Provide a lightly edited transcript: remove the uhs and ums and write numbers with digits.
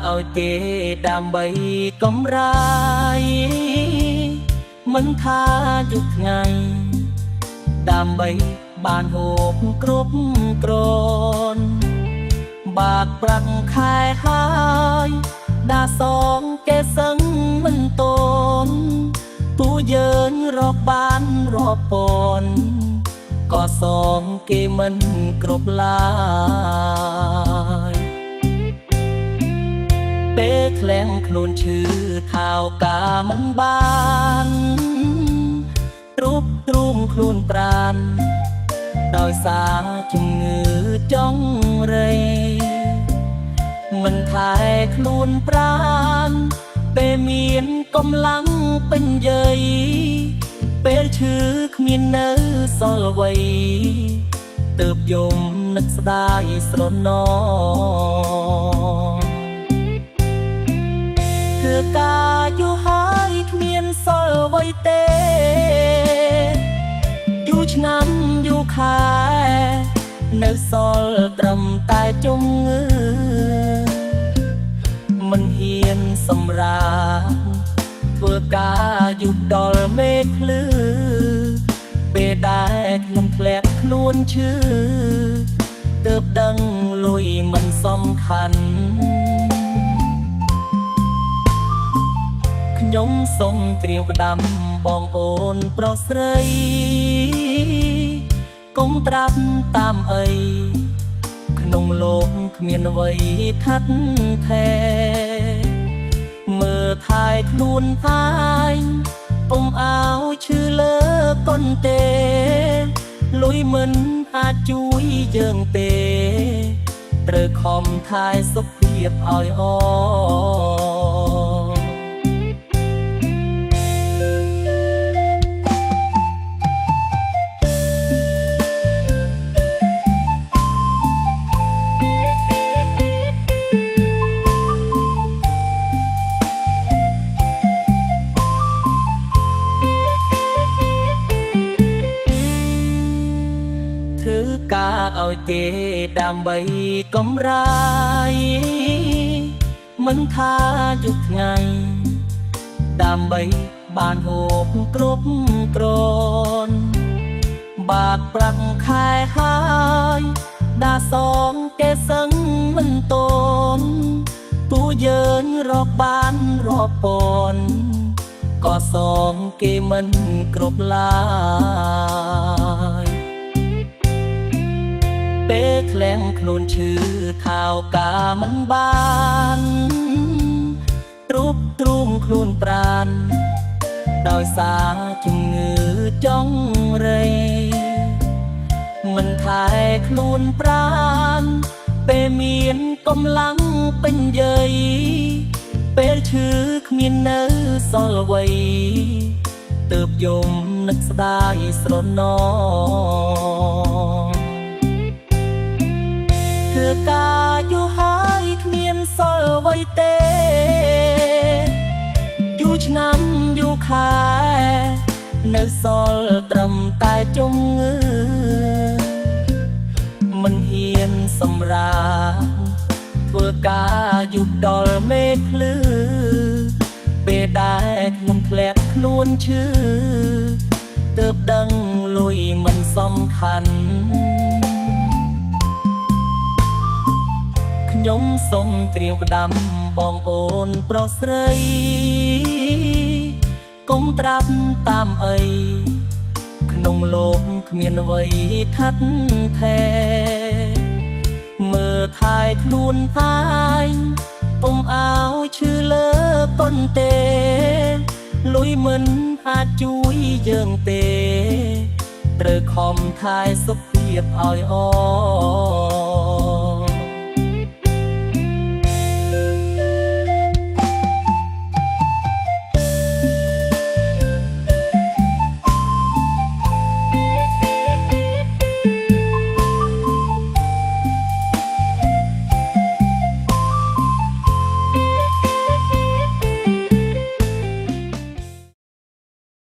เอาគេដើម្បីកំរាយមិនថាយប់ថ្ងៃដើម្បីបានហូបគ្រប់គ្រាន់បាក់ប្រាក់ខែហើយដាសងគេសឹងមិនតន់ទូយើងរកបានរាប់ពាន់ក៏សងគេមិនគ្រប់ឡើយពេលក្លែងខ្លួនឈឺខោកាមិនបានទ្រុបទ្រុំខ្លួនប្រានដោយសារជំងឺចុងរៃមិនថែខ្លួនប្រានពេលមានកម្លាំងពេញយាយពេលឈឺគ្មាននៅសល់អ្វីទើបយំនឹកស្ដាយស្រណោធ្វើការយូរហើយគ្មានសល់អ្វីទេយូរឆ្នាំយូរខែនៅសល់ត្រឹមតែជំងឺមិនហ៊ានសម្រាកធ្វើការយូរដល់មេឃភ្លឺពេលដែលខ្ញុំធ្លាក់ខ្លួនឈឺទើបដឹងលុយមិនសំខាន់ខ្ញុំសូមត្រៀមផ្ដាំបងប្អូនប្រុសស្រីកុំត្រាប់តាមអីក្នុងលោកគ្មានអ្វីខាត់ថែមើលថែខ្លួនហើយពុំអោឈឺលើកុនទេលុយមិនអាចជួយយើងទេត្រូវខំថែសុខភាពឲ្យអការឲ្យគេដើម្បីកំរាយមិនថាយប់ថ្ងៃដើម្បីបានហូបគ្រប់គ្រាន់បាក់ប្រាក់ខែហើយដាសងគេសឹងមិនតន់ទូយើងរកបានរាប់ពាន់ក៏សងគេមិនគ្រប់ឡើយពេលក្លែងខ្លួនឈឺខោកាមិនបានទ្រុបទ្រុំខ្លួនប្រានដោយសារជំងឺចុងរៃមិនថែខ្លួនប្រានពេលមានកម្លាំងពេញយាយពេលឈឺគ្មាននៅសល់អ្វីទើបយំនឹកស្ដាយស្រណោធ្វើការយូរហើយគ្មានសល់អ្វីទេយូរឆ្នាំយូរខែនៅសល់ត្រឹមតែជំងឺមិនហ៊ានសម្រាកធ្វើការយូរដល់មេឃភ្លឺពេលដែលខ្ញុំធ្លាក់ខ្លួនឈឺទើបដឹងលុយមិនសំខាន់ខ្ញុំសូមត្រៀមផ្ដាំបងប្អូនប្រុសស្រីកុំត្រាប់តាមអីក្នុងលោកគ្មានអ្វីខាត់ថែមើលថែខ្លួនហើយពុំអោឈឺលើកុនទេលុយមិនអាចជួយយើងទេត្រូវខំថែសុខភាពឲ្យអ